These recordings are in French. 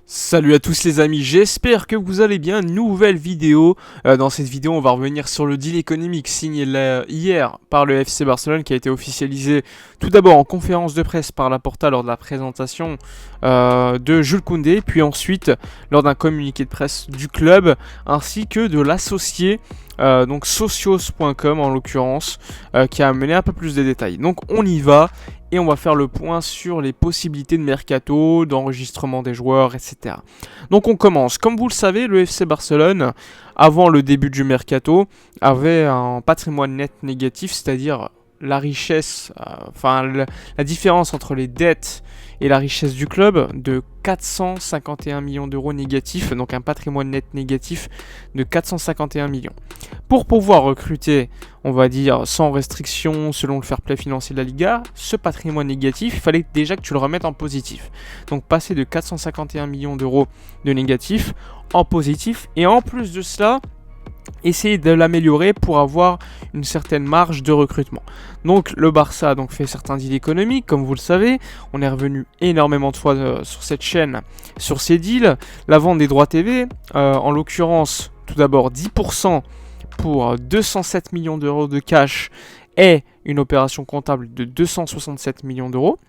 Salut à tous les amis, j'espère que vous allez bien. Nouvelle vidéo. Dans cette vidéo, on va revenir sur le deal économique signé hier par le FC Barcelone qui a été officialisé tout d'abord en conférence de presse par Laporta lors de la présentation de Jules Koundé, puis ensuite lors d'un communiqué de presse du club ainsi que de l'associé. Donc socios.com en l'occurrence, qui a amené un peu plus de détails. Donc on y va et on va faire le point sur les possibilités de mercato, d'enregistrement des joueurs, etc. Donc on commence. Comme vous le savez, le FC Barcelone, avant le début du mercato, avait un patrimoine net négatif, c'est-à-dire la richesse, la différence entre les dettes et la richesse du club de 451 millions d'euros négatifs, donc un patrimoine net négatif de 451 millions. Pour pouvoir recruter, on va dire, sans restriction, selon le fair play financier de la Liga, ce patrimoine négatif, il fallait déjà que tu le remettes en positif. Donc passer de 451 millions d'euros de négatif en positif, et en plus de cela, essayer de l'améliorer pour avoir une certaine marge de recrutement. Donc le Barça a donc fait certains deals économiques, comme vous le savez. On est revenu énormément de fois sur cette chaîne, sur ces deals. La vente des droits TV, en l'occurrence, tout d'abord 10% pour 207 millions d'euros de cash est une opération comptable de 267 millions d'euros.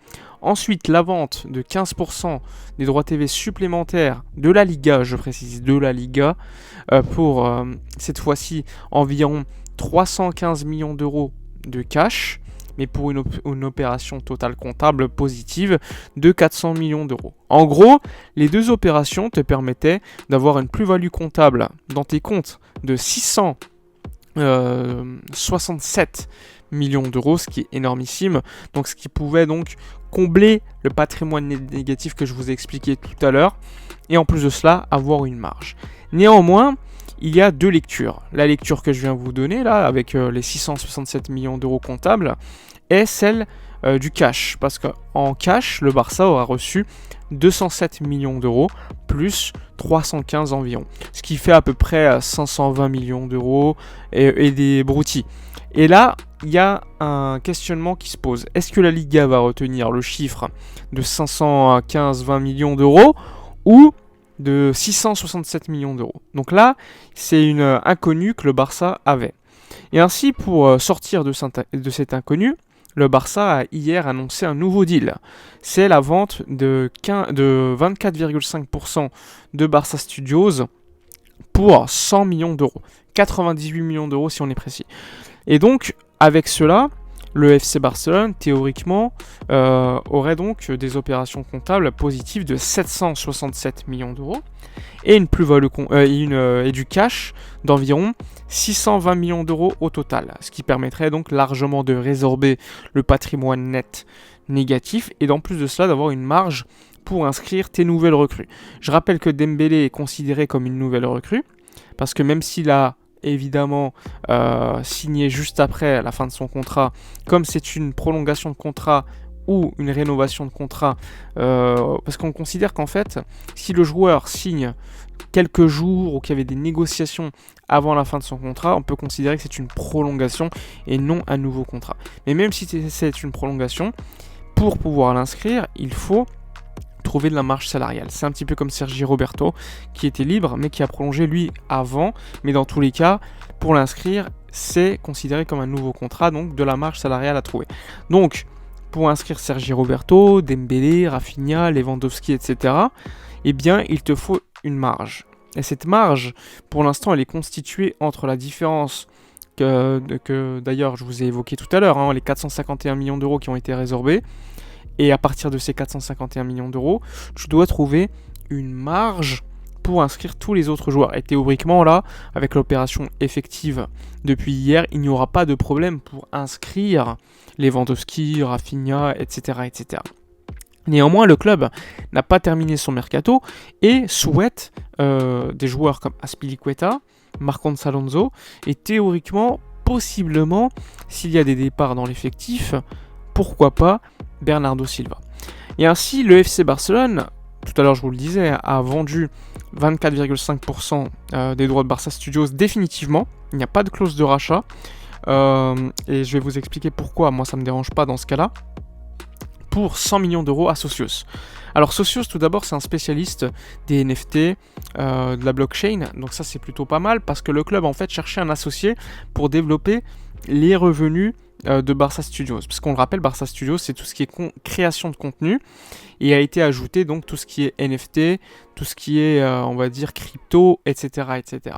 Ensuite, la vente de 15% des droits TV supplémentaires de la Liga, je précise de la Liga, pour cette fois-ci environ 315 millions d'euros de cash, mais pour une opération totale comptable positive de 400 millions d'euros. En gros, les deux opérations te permettaient d'avoir une plus-value comptable dans tes comptes de 667 millions d'euros, ce qui est énormissime, donc ce qui pouvait donc combler le patrimoine négatif que je vous ai expliqué tout à l'heure, et en plus de cela, avoir une marge. Néanmoins, il y a deux lectures. La lecture que je viens vous donner, là, avec les 667 millions d'euros comptables, est celle du cash, parce qu'en cash, le Barça aura reçu 207 millions d'euros, plus 315 environ, ce qui fait à peu près 520 millions d'euros et des broutilles. Et là, il y a un questionnement qui se pose. Est-ce que la Liga va retenir le chiffre de 515-20 millions d'euros ou de 667 millions d'euros? Donc là, c'est une inconnue que le Barça avait. Et ainsi, pour sortir de cet inconnu, le Barça a hier annoncé un nouveau deal. C'est la vente de 24,5% de Barça Studios pour 100 millions d'euros. 98 millions d'euros si on est précis. Et donc, avec cela, le FC Barcelone, théoriquement, aurait donc des opérations comptables positives de 767 millions d'euros et une plus-value et du cash d'environ 620 millions d'euros au total, ce qui permettrait donc largement de résorber le patrimoine net négatif et d'en plus de cela d'avoir une marge pour inscrire tes nouvelles recrues. Je rappelle que Dembélé est considéré comme une nouvelle recrue, parce que même s'il a évidemment signé juste après la fin de son contrat, comme c'est une prolongation de contrat ou une rénovation de contrat, parce qu'on considère qu'en fait, si le joueur signe quelques jours ou qu'il y avait des négociations avant la fin de son contrat, on peut considérer que c'est une prolongation et non un nouveau contrat. Mais même si c'est une prolongation, pour pouvoir l'inscrire, il faut trouver de la marge salariale. C'est un petit peu comme Sergi Roberto qui était libre mais qui a prolongé lui avant, mais dans tous les cas, pour l'inscrire, c'est considéré comme un nouveau contrat, donc de la marge salariale à trouver. Donc, pour inscrire Sergi Roberto, Dembélé, Rafinha, Lewandowski, etc., eh bien, il te faut une marge. Et cette marge, pour l'instant, elle est constituée entre la différence que d'ailleurs je vous ai évoqué tout à l'heure, les 451 millions d'euros qui ont été résorbés. Et à partir de ces 451 millions d'euros, tu dois trouver une marge pour inscrire tous les autres joueurs. Et théoriquement, là, avec l'opération effective depuis hier, il n'y aura pas de problème pour inscrire Lewandowski, Rafinha, etc., etc. Néanmoins, le club n'a pas terminé son mercato et souhaite des joueurs comme Azpilicueta, Marcos Alonso, et théoriquement, possiblement, s'il y a des départs dans l'effectif, pourquoi pas Bernardo Silva. Et ainsi, le FC Barcelone, tout à l'heure je vous le disais, a vendu 24,5% des droits de Barça Studios définitivement. Il n'y a pas de clause de rachat. Et je vais vous expliquer pourquoi. Moi, ça ne me dérange pas dans ce cas-là. pour 100 millions d'euros à Socios. Alors Socios, tout d'abord, c'est un spécialiste des NFT, de la blockchain, donc ça c'est plutôt pas mal parce que le club en fait cherchait un associé pour développer les revenus de Barça Studios. Parce qu'on le rappelle, Barça Studios, c'est tout ce qui est création de contenu et a été ajouté donc tout ce qui est NFT, tout ce qui est, on va dire, crypto, etc., etc.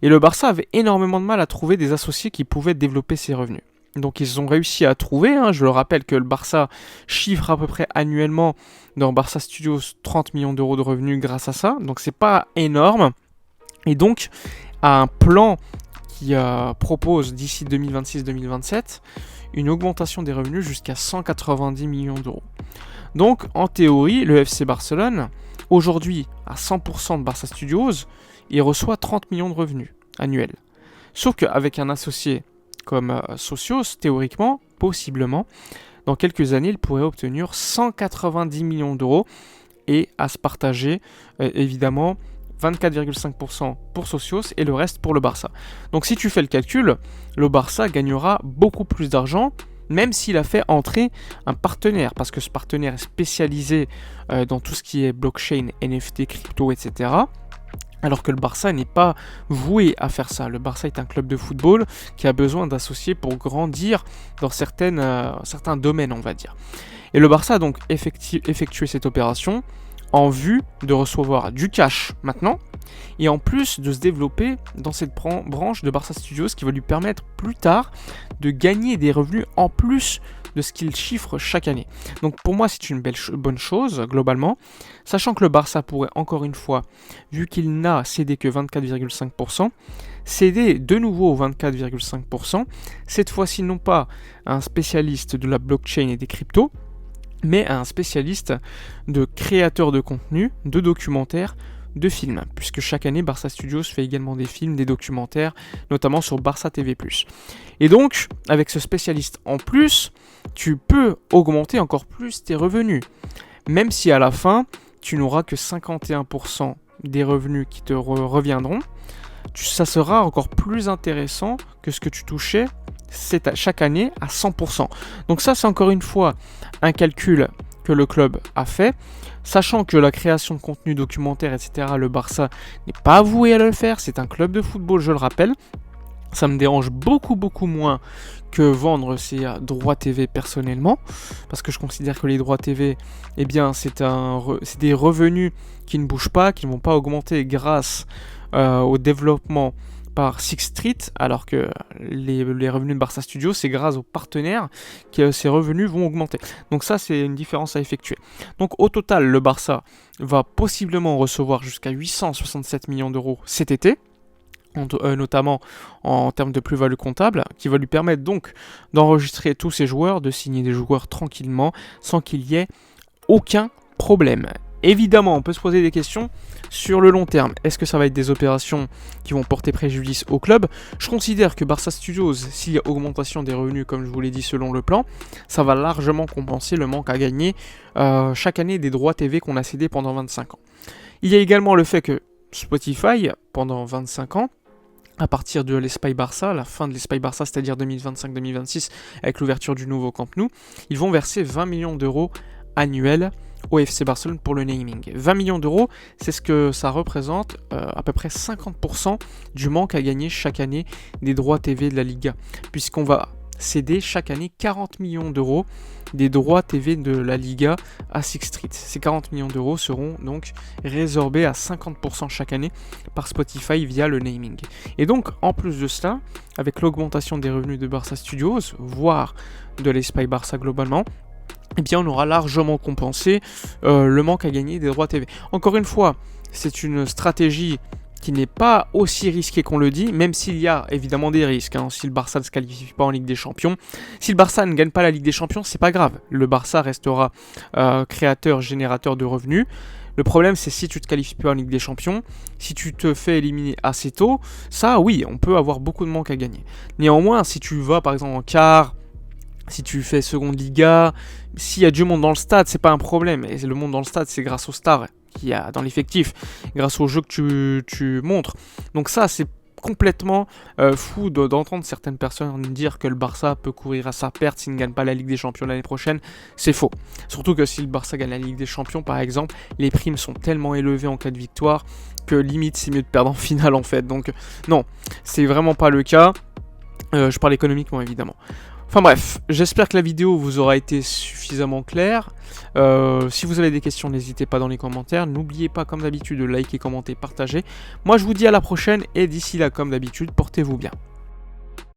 Et le Barça avait énormément de mal à trouver des associés qui pouvaient développer ces revenus. Donc ils ont réussi à trouver, je le rappelle que le Barça chiffre à peu près annuellement dans Barça Studios 30 millions d'euros de revenus grâce à ça, donc c'est pas énorme. Et donc à un plan qui propose d'ici 2026-2027 une augmentation des revenus jusqu'à 190 millions d'euros. Donc en théorie, le FC Barcelone, aujourd'hui à 100% de Barça Studios, il reçoit 30 millions de revenus annuels. Sauf qu'avec un associé comme Socios, théoriquement, possiblement, dans quelques années, il pourrait obtenir 190 millions d'euros et à se partager, évidemment, 24,5% pour Socios et le reste pour le Barça. Donc si tu fais le calcul, le Barça gagnera beaucoup plus d'argent, même s'il a fait entrer un partenaire, parce que ce partenaire est spécialisé dans tout ce qui est blockchain, NFT, crypto, etc., alors que le Barça n'est pas voué à faire ça. Le Barça est un club de football qui a besoin d'associés pour grandir dans certains domaines, on va dire. Et le Barça a donc effectué cette opération en vue de recevoir du cash maintenant, et en plus de se développer dans cette branche de Barça Studios qui va lui permettre plus tard de gagner des revenus en plus de ce qu'il chiffre chaque année. Donc pour moi c'est une bonne chose globalement, sachant que le Barça pourrait encore une fois, vu qu'il n'a cédé que 24,5%, céder de nouveau aux 24,5%, cette fois-ci non pas à un spécialiste de la blockchain et des cryptos, mais à un spécialiste de créateurs de contenu, de documentaires, de films, puisque chaque année Barça Studios fait également des films, des documentaires, notamment sur Barça TV+. Et donc, avec ce spécialiste en plus, tu peux augmenter encore plus tes revenus, même si à la fin, tu n'auras que 51% des revenus qui te reviendront, ça sera encore plus intéressant que ce que tu touchais chaque année à 100%. Donc ça, c'est encore une fois un calcul que le club a fait, sachant que la création de contenu documentaire, etc., le Barça n'est pas voué à le faire, c'est un club de football, je le rappelle. Ça me dérange beaucoup moins que vendre ces droits TV personnellement, parce que je considère que les droits TV, eh bien, c'est des revenus qui ne bougent pas, qui ne vont pas augmenter grâce au développement par Sixth Street, alors que les revenus de Barça Studios, c'est grâce aux partenaires que ces revenus vont augmenter. Donc ça, c'est une différence à effectuer. Donc au total, le Barça va possiblement recevoir jusqu'à 867 millions d'euros cet été, notamment en termes de plus-value comptable, qui va lui permettre donc d'enregistrer tous ses joueurs, de signer des joueurs tranquillement, sans qu'il y ait aucun problème. Évidemment, on peut se poser des questions sur le long terme. Est-ce que ça va être des opérations qui vont porter préjudice au club ? Je considère que Barça Studios, s'il y a augmentation des revenus, comme je vous l'ai dit selon le plan, ça va largement compenser le manque à gagner chaque année des droits TV qu'on a cédés pendant 25 ans. Il y a également le fait que Spotify, pendant 25 ans, à partir de l'Espace Barça, la fin de l'Espace Barça, c'est-à-dire 2025-2026, avec l'ouverture du nouveau Camp Nou, ils vont verser 20 millions d'euros annuels au FC Barcelone pour le naming. 20 millions d'euros, c'est ce que ça représente, à peu près 50% du manque à gagner chaque année des droits TV de la Liga, puisqu'on va céder chaque année 40 millions d'euros des droits TV de la Liga à Sixth Street. Ces 40 millions d'euros seront donc résorbés à 50% chaque année par Spotify via le naming. Et donc, en plus de cela, avec l'augmentation des revenus de Barça Studios, voire de l'Espace Barça globalement, eh bien on aura largement compensé le manque à gagner des droits TV. Encore une fois, c'est une stratégie qui n'est pas aussi risquée qu'on le dit, même s'il y a évidemment des risques. Si le Barça ne se qualifie pas en Ligue des Champions, si le Barça ne gagne pas la Ligue des Champions, c'est pas grave. Le Barça restera créateur, générateur de revenus. Le problème, c'est si tu te qualifies pas en Ligue des Champions, si tu te fais éliminer assez tôt, ça oui, on peut avoir beaucoup de manque à gagner. Néanmoins, si tu vas par exemple en quart, si tu fais seconde Liga, s'il y a du monde dans le stade, c'est pas un problème. Et le monde dans le stade, c'est grâce aux stars qu'il y a dans l'effectif, grâce au jeu que tu montres. Donc ça, c'est complètement fou d'entendre certaines personnes dire que le Barça peut courir à sa perte s'il ne gagne pas la Ligue des Champions l'année prochaine. C'est faux. Surtout que si le Barça gagne la Ligue des Champions, par exemple, les primes sont tellement élevées en cas de victoire que limite c'est mieux de perdre en finale en fait. Donc non, c'est vraiment pas le cas. Je parle économiquement évidemment. Enfin bref, j'espère que la vidéo vous aura été suffisamment claire. Si vous avez des questions, n'hésitez pas dans les commentaires. N'oubliez pas comme d'habitude de liker, commenter, partager. Moi je vous dis à la prochaine et d'ici là comme d'habitude, portez-vous bien.